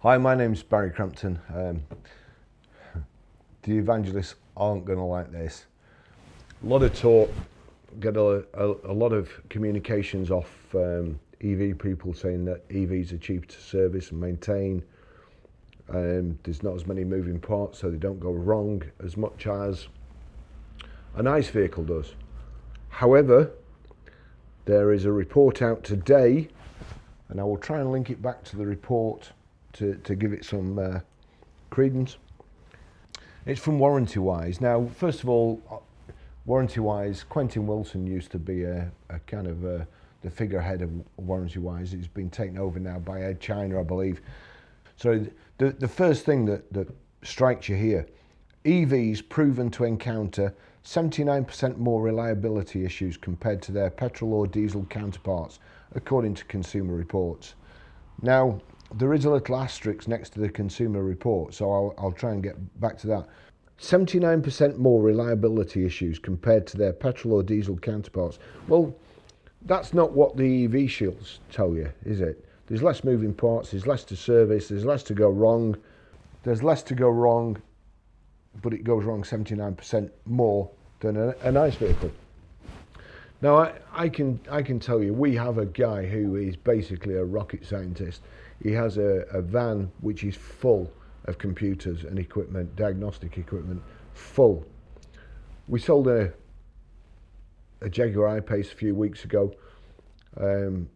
Hi, my name's Barry Crampton. The evangelists aren't going to like this. A lot of talk, get a lot of communications off EV people saying that EVs are cheaper to service and maintain. There's not as many moving parts, so they don't go wrong as much as an ICE vehicle does. However, there is a report out today, and I will try and link it back to the report to give it some credence. It's from Warranty-wise. Now, first of all, Warranty-wise, Quentin Wilson used to be a kind of the figurehead of Warranty-wise. It's been taken over now by Ed China, I believe. So the first thing that strikes you here, EVs proven to encounter 79% more reliability issues compared to their petrol or diesel counterparts, according to Consumer Reports. Now, there is a little asterisk next to the Consumer Report, so I'll try and get back to that. 79% more reliability issues compared to their petrol or diesel counterparts. Well, that's not what the EV shields tell you, is it? There's less moving parts, there's less to service, there's less to go wrong. There's less to go wrong, but it goes wrong 79% more than an ICE vehicle. Now, I can tell you, we have a guy who is basically a rocket scientist. He has a van which is full of computers and equipment, diagnostic equipment, full. We sold a Jaguar I-Pace a few weeks ago. The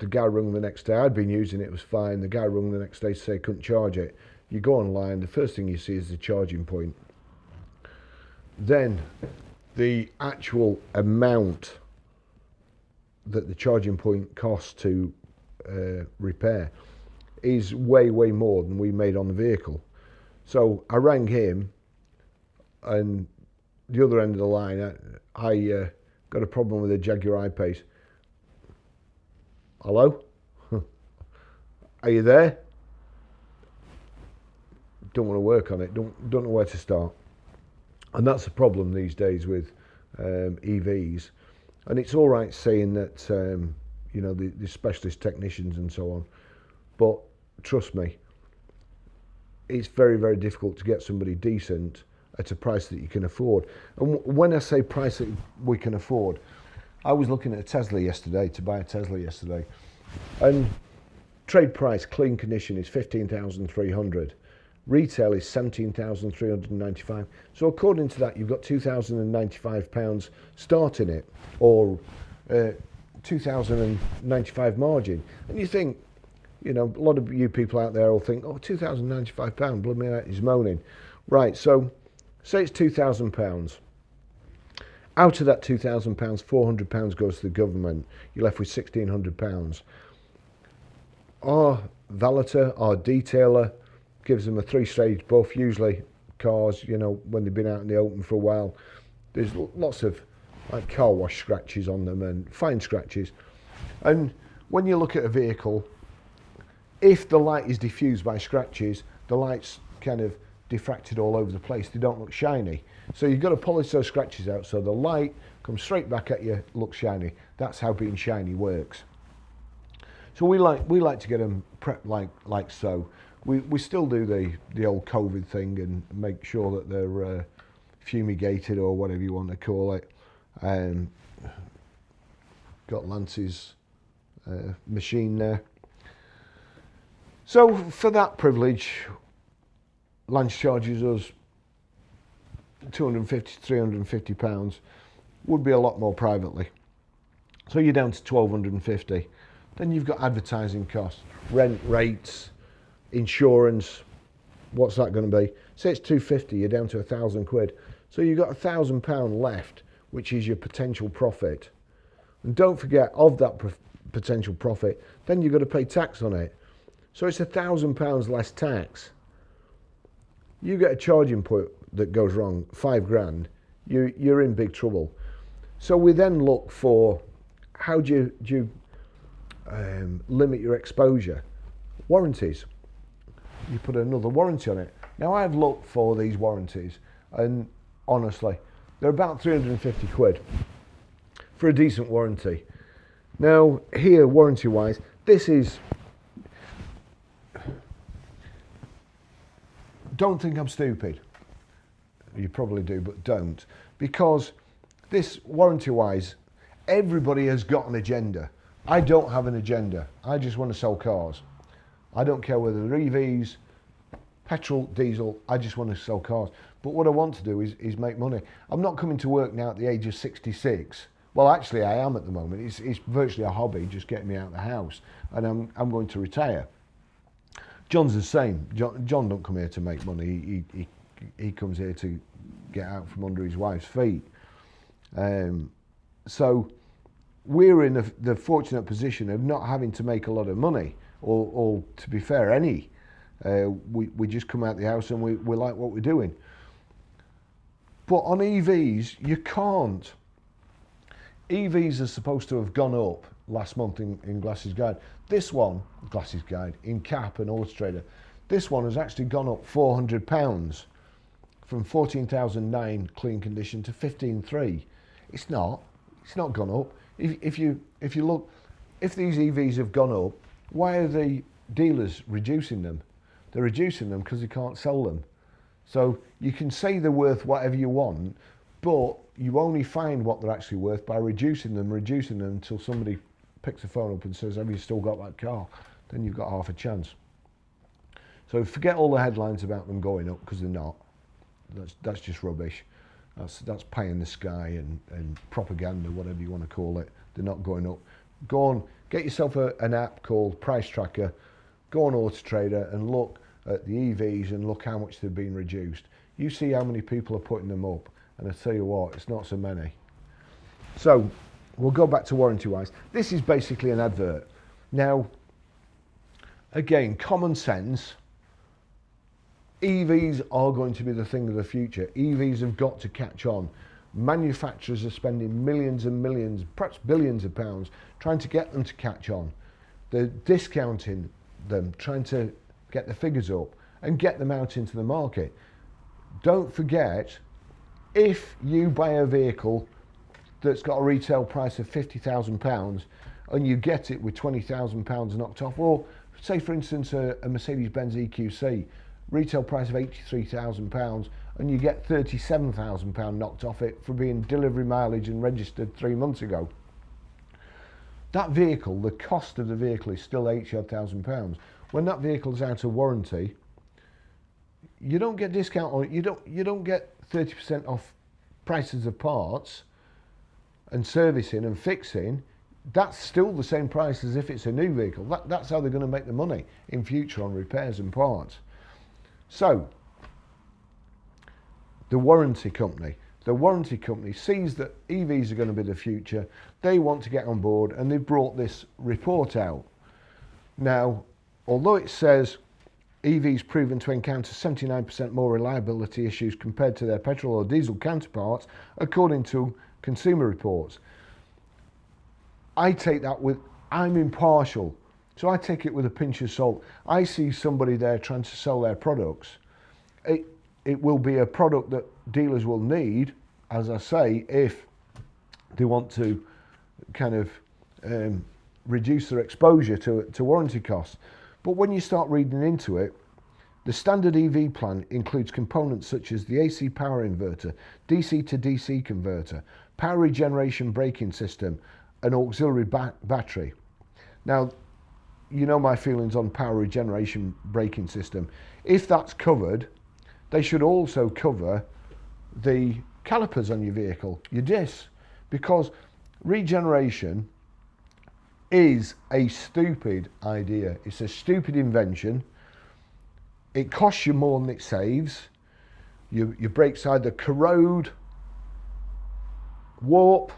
guy rung the next day. I'd been using it, it was fine. The guy rung the next day to say he couldn't charge it. You go online, the first thing you see is the charging point. Then the actual amount that the charging point costs to repair is way more than we made on the vehicle. So I rang him, and the other end of the line, I got a problem with a Jaguar I-Pace. Hello? Are you there? Don't want to work on it, don't know where to start. And that's the problem these days with EVs. And it's all right saying that you know, the specialist technicians and so on, but trust me, it's very difficult to get somebody decent at a price that you can afford. And when I say price that we can afford, I was looking at a Tesla yesterday, to buy a Tesla yesterday, and trade price, clean condition, is 15,300. Retail is 17,395. So according to that, you've got £2,095 starting it, or 2,095 margin. And you think, you know, a lot of you people out there will think, oh, £2,095, blood me out, he's moaning. Right, so say it's £2,000. Out of that £2,000, £400 goes to the government. You're left with £1,600. Our valeter, our detailer, gives them a 3-stage buff, usually cars, you know, when they've been out in the open for a while. There's lots of like car wash scratches on them and fine scratches. And when you look at a vehicle, if the light is diffused by scratches, the light's kind of diffracted all over the place, they don't look shiny. So you've got to polish those scratches out so the light comes straight back at you, looks shiny. That's how being shiny works. So we like to get them prepped like so. We still do the old COVID thing and make sure that they're fumigated, or whatever you want to call it. Got Lance's machine there. So for that privilege, Lance charges us £250 to £350. Would be a lot more privately. So you're down to £1,250. Then you've got advertising costs, rent rates, insurance. What's that going to be? Say it's £250, you're down to £1,000. So you've got £1,000 left, which is your potential profit. And don't forget, of that potential profit, then you've got to pay tax on it. So it's £1,000 less tax. You get a charging point that goes wrong, £5,000, you're in big trouble. So we then look for, how do you limit your exposure? Warranties. You put another warranty on it. Now, I've looked for these warranties, and honestly, they're about £350 for a decent warranty. Now, here, warranty-wise, this is don't think I'm stupid. You probably do, but don't. Because this, warranty-wise, everybody has got an agenda. I don't have an agenda. I just want to sell cars. I don't care whether they're EVs, petrol, diesel, I just want to sell cars. But what I want to do is make money. I'm not coming to work now at the age of 66. Well, actually I am at the moment. It's virtually a hobby, just getting me out of the house. And I'm going to retire. John's the same. John don't come here to make money. He comes here to get out from under his wife's feet. So we're in the fortunate position of not having to make a lot of money, or to be fair, any. We just come out the house and we like what we're doing. But on EVs, you can't. EVs are supposed to have gone up last month in Glasses Guide. This one, Glasses Guide, in Cap and Auto Trader, this one has actually gone up £400 from 14,009 clean condition to 15,300. It's not gone up. If you look, if these EVs have gone up, why are the dealers reducing them? They're reducing them because they can't sell them. So you can say they're worth whatever you want, but you only find what they're actually worth by reducing them until somebody picks the phone up and says, have you still got that car? Then you've got half a chance. So forget all the headlines about them going up, because they're not. That's just rubbish. That's pie in the sky and propaganda, whatever you want to call it. They're not going up. Go on, get yourself an app called Price Tracker. Go on Auto Trader and look at the EVs and look how much they've been reduced. You see how many people are putting them up, and I tell you what, it's not so many. So we'll go back to warranty wise. This is basically an advert. Now, again, common sense. EVs are going to be the thing of the future. EVs have got to catch on. Manufacturers are spending millions and millions, perhaps billions of pounds, trying to get them to catch on. They're discounting them, trying to get the figures up and get them out into the market. Don't forget, if you buy a vehicle that's got a retail price of £50,000 and you get it with £20,000 knocked off, or say for instance a Mercedes-Benz EQC, retail price of £83,000, and you get £37,000 knocked off it for being delivery mileage and registered 3 months ago. That vehicle, the cost of the vehicle is still £80,000. When that vehicle is out of warranty, you don't get discount on it. You don't get 30% off prices of parts and servicing and fixing. That's still the same price as if it's a new vehicle. That's how they're going to make the money in future on repairs and parts. So, the warranty company sees that EVs are going to be the future. They want to get on board, and they've brought this report out. Now, although it says EVs proven to encounter 79% more reliability issues compared to their petrol or diesel counterparts, according to Consumer Reports, I take that with, I'm impartial. So I take it with a pinch of salt. I see somebody there trying to sell their products. It will be a product that dealers will need, as I say, if they want to kind of reduce their exposure to warranty costs. But when you start reading into it, the standard EV plan includes components such as the AC power inverter, DC to DC converter, power regeneration braking system, an auxiliary battery. Now, you know my feelings on power regeneration braking system. If that's covered, they should also cover the calipers on your vehicle, your discs, because regeneration is a stupid idea. It's a stupid invention. It costs you more than it saves. Your brakes either corrode, warp,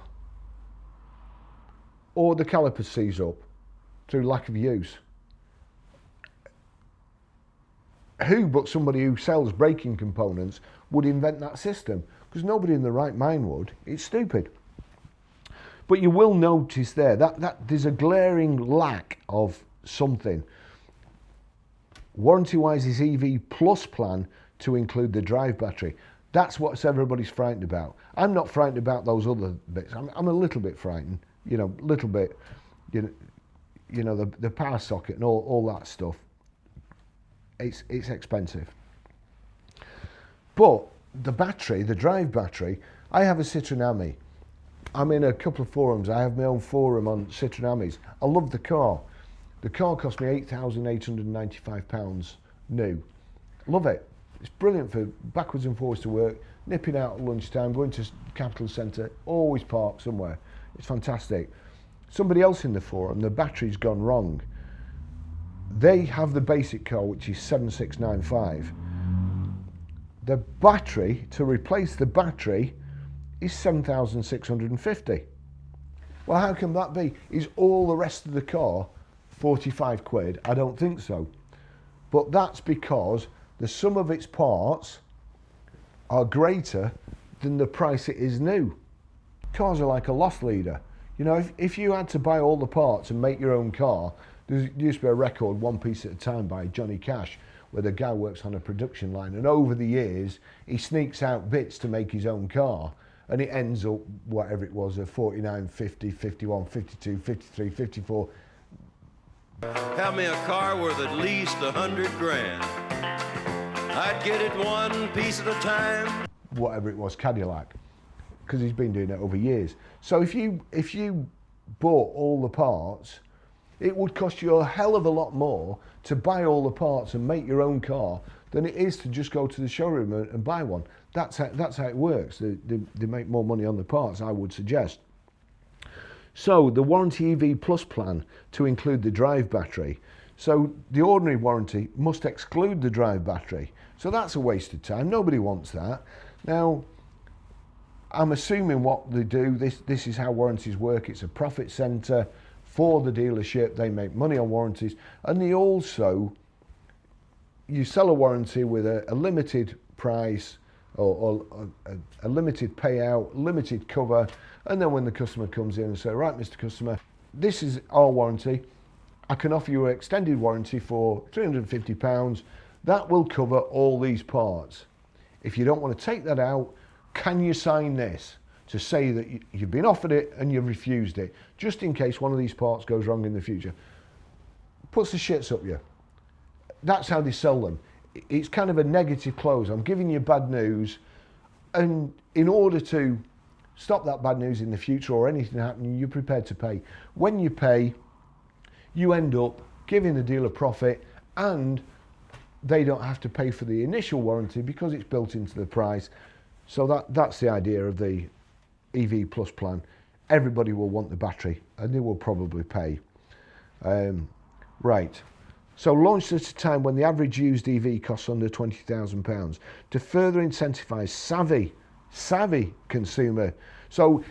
or the caliper seize up through lack of use. Who but somebody who sells braking components would invent that system? Because nobody in the right mind would. It's stupid. But you will notice there that there's a glaring lack of something. Warranty-wise is EV Plus plan to include the drive battery. That's what everybody's frightened about. I'm not frightened about those other bits. I'm a little bit frightened, little bit, the power socket and all that stuff. It's expensive. But the battery, the drive battery, I have a Citroen Ami. I'm in a couple of forums. I have my own forum on Citroen Amis. I love the car. The car cost me £8,895 new. Love it. It's brilliant for backwards and forwards to work, nipping out at lunchtime, going to Capital Centre, always park somewhere. It's fantastic. Somebody else in the forum, the battery's gone wrong. They have the basic car, which is 7695. The battery, to replace the battery, is 7,650. Well, how can that be? Is all the rest of the car 45 quid? I don't think so. But that's because the sum of its parts are greater than the price it is new. Cars are like a loss leader. You know, if you had to buy all the parts and make your own car, there used to be a record, One Piece at a Time, by Johnny Cash, where the guy works on a production line, and over the years he sneaks out bits to make his own car, and it ends up, whatever it was, a 49, 50, 51, 52, 53, 54. Have me a car worth at least 100 grand. I'd get it one piece at a time. Whatever it was, Cadillac, because he's been doing it over years. So if you bought all the parts, it would cost you a hell of a lot more to buy all the parts and make your own car than it is to just go to the showroom and buy one. That's how it works. They make more money on the parts, I would suggest. So the Warranty EV Plus plan to include the drive battery. So the ordinary warranty must exclude the drive battery. So that's a waste of time. Nobody wants that. Now, I'm assuming what they do, this is how warranties work. It's a profit centre for the dealership. They make money on warranties, and they also, you sell a warranty with a limited price or a limited payout, limited cover, and then when the customer comes in and say, right, Mr. Customer, this is our warranty. I can offer you an extended warranty for £350. That will cover all these parts. If you don't want to take that out, can you sign this to say that you've been offered it and you've refused it, just in case one of these parts goes wrong in the future? Puts the shits up you. That's how they sell them. It's kind of a negative close. I'm giving you bad news, and in order to stop that bad news in the future or anything happening, you're prepared to pay. When you pay, you end up giving the dealer profit, and they don't have to pay for the initial warranty because it's built into the price. So that's the idea of the EV Plus plan. Everybody will want the battery, and they will probably pay. Right. So launched at a time when the average used EV costs under £20,000 to further incentivise savvy consumer. So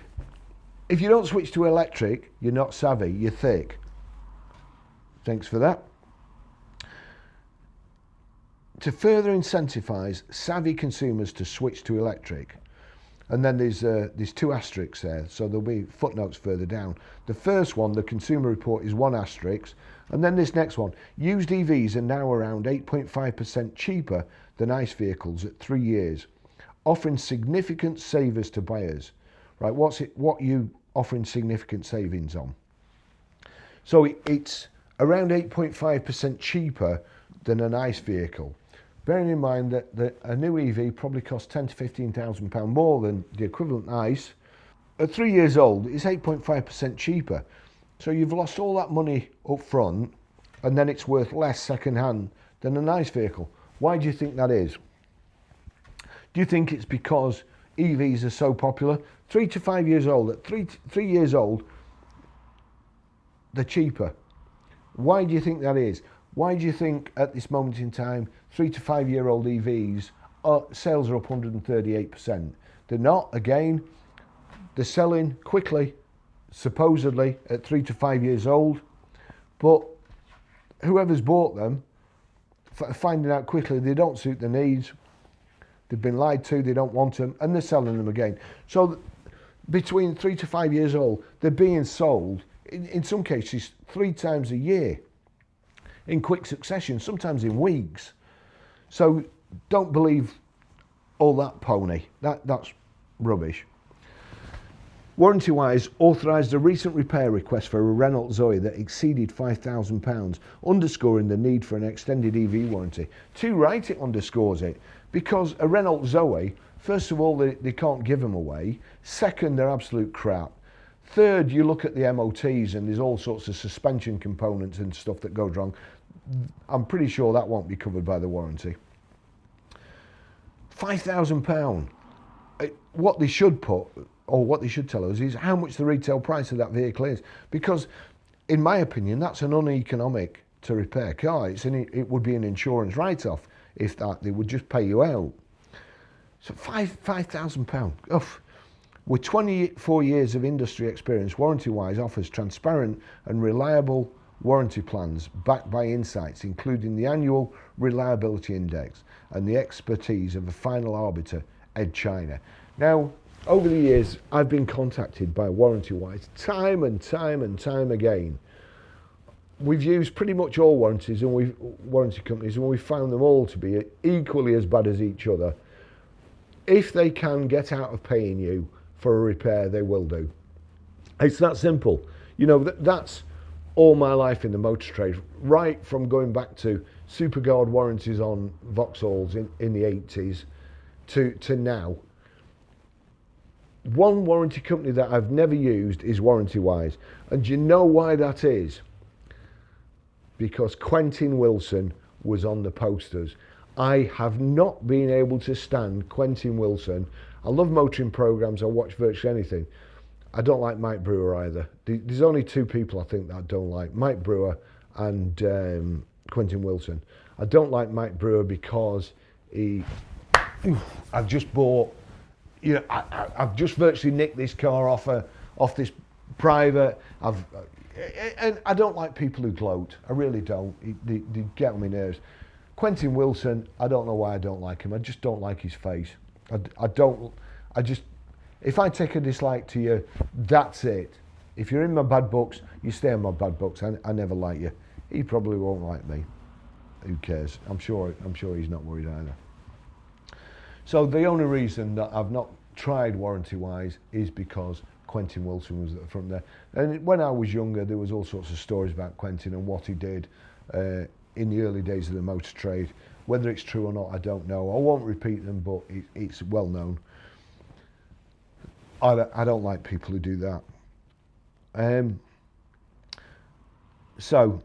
if you don't switch to electric, you're not savvy, you're thick. Thanks for that. To further incentivise savvy consumers to switch to electric. And then there's two asterisks there, so there'll be footnotes further down. The first one, the consumer report, is one asterisk, and then this next one, used EVs are now around 8.5% cheaper than ICE vehicles at 3 years, offering significant savers to buyers. Right, what you offering significant savings on? So it's around 8.5% cheaper than an ICE vehicle. Bearing in mind that a new EV probably costs £10,000 to £15,000 more than the equivalent ICE. At 3 years old, it's 8.5% cheaper. So you've lost all that money up front, and then it's worth less second hand than an ICE vehicle. Why do you think that is? Do you think it's because EVs are so popular? 3 to 5 years old, at 3 years old, they're cheaper. Why do you think that is? Why do you think at this moment in time, 3 to 5 year old EVs, sales are up 138%? They're not, again, they're selling quickly, supposedly at 3 to 5 years old, but whoever's bought them, finding out quickly they don't suit their needs, they've been lied to, they don't want them, and they're selling them again. So between 3 to 5 years old, they're being sold, in some cases, 3 times a year, in quick succession, sometimes in weeks. So don't believe all that pony. That's rubbish. Warranty-wise authorised a recent repair request for a Renault Zoe that exceeded £5,000, underscoring the need for an extended EV warranty. Too right it underscores it, because a Renault Zoe, first of all, they can't give them away. Second, they're absolute crap. Third, you look at the MOTs and there's all sorts of suspension components and stuff that goes wrong. I'm pretty sure that won't be covered by the warranty. £5,000. What they should put, or what they should tell us, is how much the retail price of that vehicle is. Because, in my opinion, that's an uneconomic to repair car. It would be an insurance write-off if that, they would just pay you out. So £5,000. Oof. With 24 years of industry experience, Warranty-wise offers transparent and reliable warranty plans backed by insights, including the annual reliability index and the expertise of a final arbiter, Ed China. Now, over the years, I've been contacted by Warranty-wise time and time again. We've used pretty much all warranties and warranty companies, and we've found them all to be equally as bad as each other. If they can get out of paying you for a repair, they will do. It's that simple. You know, that's all my life in the motor trade, right from going back to Superguard warranties on Vauxhalls in the 80s to now. One warranty company that I've never used is Warranty-wise. And you know why that is? Because Quentin Wilson was on the posters. I have not been able to stand Quentin Wilson. I love motoring programs, I watch virtually anything. I don't like Mike Brewer either. There's only two people I think that I don't like, Mike Brewer and Quentin Wilson. I don't like Mike Brewer because I've just bought, you know, I've just virtually nicked this car off this private. And I don't like people who gloat. I really don't. They get on my nerves. Quentin Wilson, I don't know why I don't like him. I just don't like his face. If I take a dislike to you, that's it. If you're in my bad books, you stay in my bad books. I never like you. He probably won't like me. Who cares? I'm sure he's not worried either. So the only reason that I've not tried Warranty-wise is because Quentin Wilson was at the front there. And when I was younger, there was all sorts of stories about Quentin and what he did in the early days of the motor trade. Whether it's true or not, I don't know. I won't repeat them, but it's well known. I don't like people who do that. So,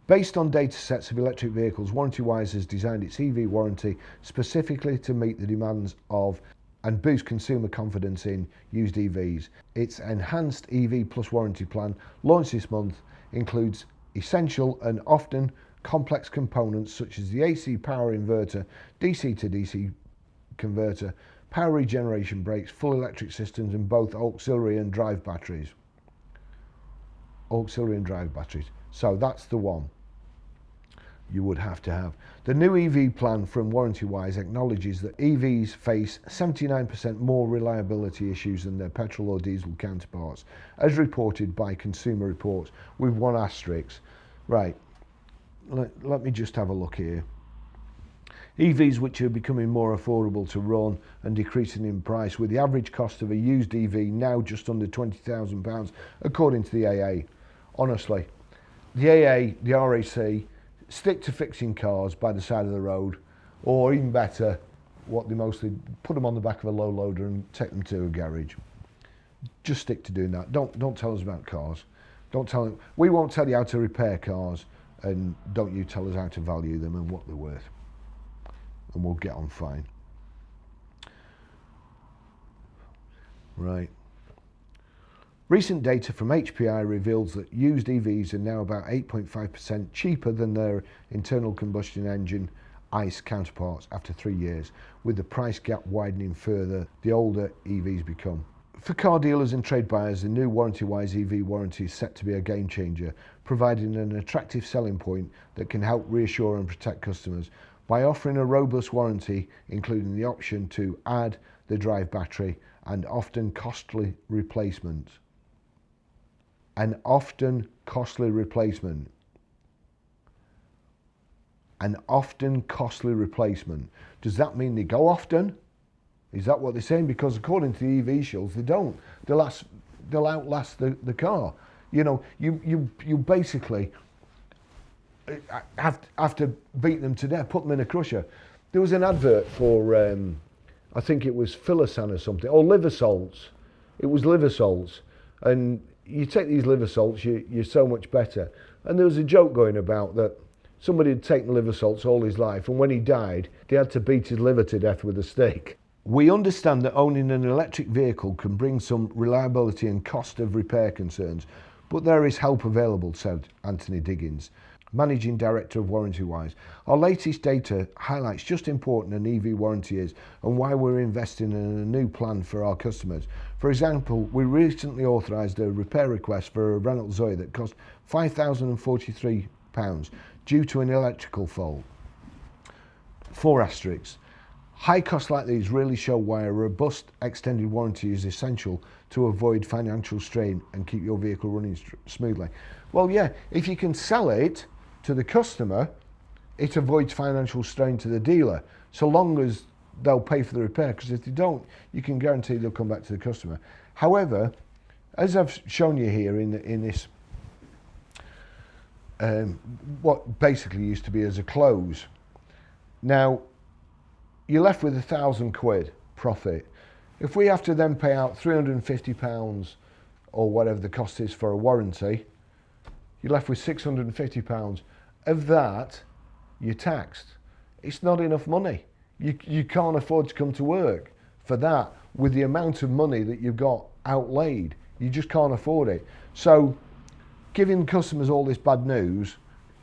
based on data sets of electric vehicles, Warranty-wise has designed its EV warranty specifically to meet the demands of and boost consumer confidence in used EVs. Its enhanced EV Plus warranty plan, launched this month, includes essential and often complex components such as the AC power inverter, DC to DC converter, power regeneration brakes, full electric systems, and both auxiliary and drive batteries. So that's the one you would have to have. The new EV plan from Warranty-wise acknowledges that EVs face 79% more reliability issues than their petrol or diesel counterparts, as reported by Consumer Reports, with one asterisk. Right, let me just have a look here. EVs which are becoming more affordable to run and decreasing in price, with the average cost of a used EV now just under £20,000, according to the AA. Honestly, the AA, the RAC, stick to fixing cars by the side of the road, or even better, what they mostly put them on the back of a low loader and take them to a garage. Just stick to doing that. Don't tell us about cars. Don't tell them. We won't tell you how to repair cars, and don't you tell us how to value them and what they're worth. And we'll get on fine. Right. Recent data from HPI reveals that used EVs are now about 8.5% cheaper than their internal combustion engine ICE counterparts after 3 years, with the price gap widening further the older EVs become. For car dealers and trade buyers, the new Warranty-wise EV warranty is set to be a game changer, providing an attractive selling point that can help reassure and protect customers. By offering a robust warranty, including the option to add the drive battery and often costly replacements. An often costly replacement. Does that mean they go often? Is that what they're saying? Because according to the EV shows, they don't. They'll outlast the car. You know, you basically have to beat them to death, put them in a crusher. There was an advert for, I think it was Filosan or something, or liver salts. It was liver salts. And you take these liver salts, you're so much better. And there was a joke going about that somebody had taken liver salts all his life, and when he died, they had to beat his liver to death with a stake. We understand that owning an electric vehicle can bring some reliability and cost of repair concerns, but there is help available, said Anthony Diggins, Managing Director of Warranties. Our latest data highlights just how important an EV warranty is and why we're investing in a new plan for our customers. For example, we recently authorised a repair request for a Renault Zoe that cost £5,043 due to an electrical fault. 4 asterisks. High costs like these really show why a robust extended warranty is essential to avoid financial strain and keep your vehicle running smoothly. Well, yeah, if you can sell it to the customer, it avoids financial strain to the dealer, so long as they'll pay for the repair, because if they don't, you can guarantee they'll come back to the customer. However, as I've shown you here in this, what basically used to be as a close, now, you're left with £1,000 profit. If we have to then pay out £350 or whatever the cost is for a warranty, you're left with £650. Of that, you're taxed. It's not enough money. You can't afford to come to work for that with the amount of money that you've got outlaid. You just can't afford it. So giving customers all this bad news,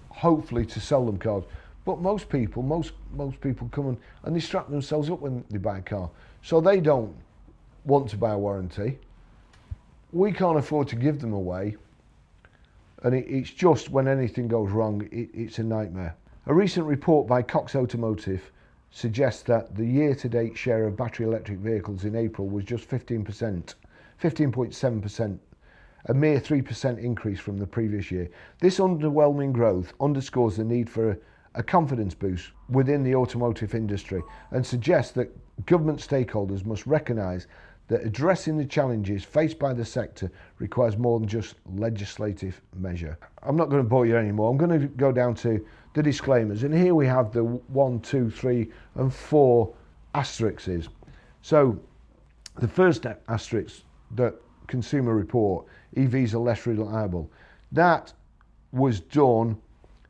hopefully to sell them cars. But most people come and they strap themselves up when they buy a car. So they don't want to buy a warranty. We can't afford to give them away. And it's just when anything goes wrong, it's a nightmare. A recent report by Cox Automotive suggests that the year-to-date share of battery electric vehicles in April was just 15.7%, a mere 3% increase from the previous year. This underwhelming growth underscores the need for a confidence boost within the automotive industry and suggests that government stakeholders must recognise that addressing the challenges faced by the sector requires more than just legislative measure. I'm not going to bore you anymore. I'm going to go down to the disclaimers, and here we have the 1, 2, 3 and 4 asterisks. So the first asterisk, the Consumer Report, EVs are less reliable. That was done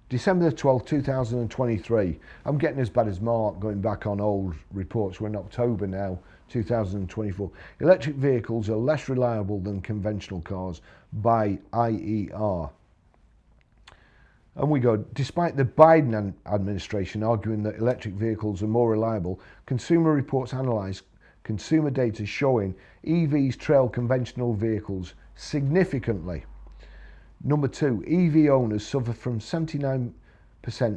December the 12th, 2023. I'm getting as bad as Mark going back on old reports. We're in October now, 2024. Electric vehicles are less reliable than conventional cars by IER. And we go, despite the Biden administration arguing that electric vehicles are more reliable, Consumer Reports analysed consumer data showing EVs trail conventional vehicles significantly. Number 2, EV owners suffer from 79%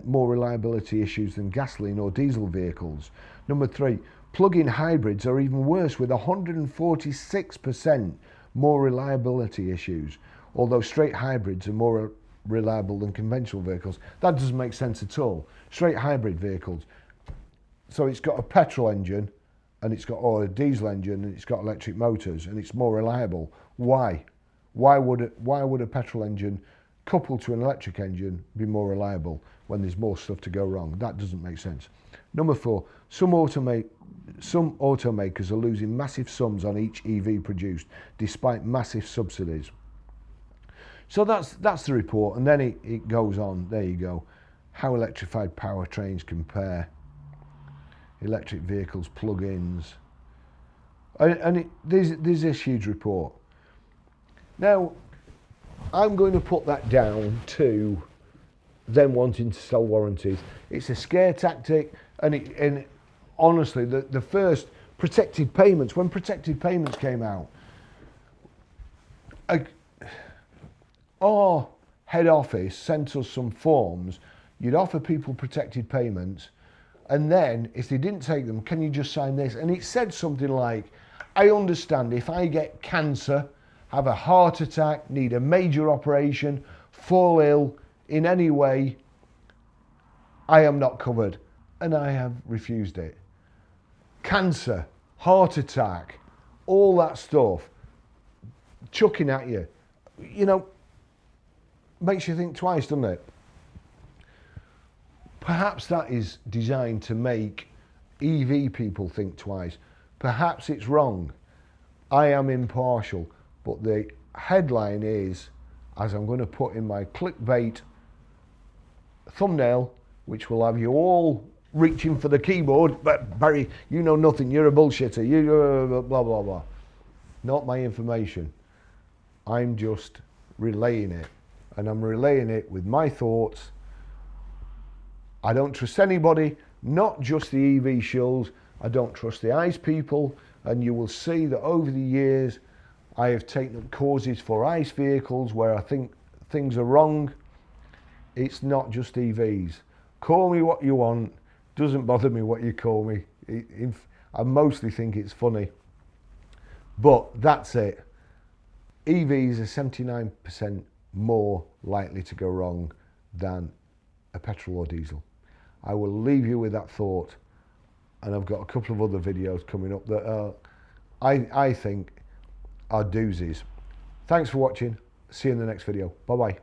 more reliability issues than gasoline or diesel vehicles. Number 3, plug-in hybrids are even worse with 146% more reliability issues, although straight hybrids are more reliable than conventional vehicles. That doesn't make sense at all. Straight hybrid vehicles. So it's got a petrol engine and it's got or a diesel engine and it's got electric motors and it's more reliable. Why? Why would a petrol engine coupled to an electric engine be more reliable when there's more stuff to go wrong? That doesn't make sense. Number 4, some automakers are losing massive sums on each EV produced despite massive subsidies. So that's the report, and then it goes on. There you go. How electrified powertrains compare. Electric vehicles, plug-ins. And there's this huge report. Now, I'm going to put that down to them wanting to sell warranties. It's a scare tactic, and honestly, the first protected payments, when protected payments came out, our head office sent us some forms. You'd offer people protected payments, and then if they didn't take them, can you just sign this? And it said something like, I understand if I get cancer, have a heart attack, need a major operation, fall ill in any way, I am not covered. And I have refused it. Cancer, heart attack, all that stuff, chucking at you, you know, makes you think twice, doesn't it? Perhaps that is designed to make EV people think twice. Perhaps it's wrong. I am impartial, but the headline is, as I'm going to put in my clickbait thumbnail, which will have you all reaching for the keyboard, but Barry, you know nothing, you're a bullshitter, you blah, blah, blah. Not my information. I'm just relaying it, and I'm relaying it with my thoughts. I don't trust anybody, not just the EV shills. I don't trust the ICE people, and you will see that over the years I have taken up causes for ICE vehicles where I think things are wrong. It's not just EVs. Call me what you want, doesn't bother me what you call me. I mostly think it's funny, but that's it. EVs are 79% more likely to go wrong than a petrol or diesel. I will leave you with that thought, and I've got a couple of other videos coming up that are, I think are doozies. Thanks for watching. See you in the next video. Bye bye.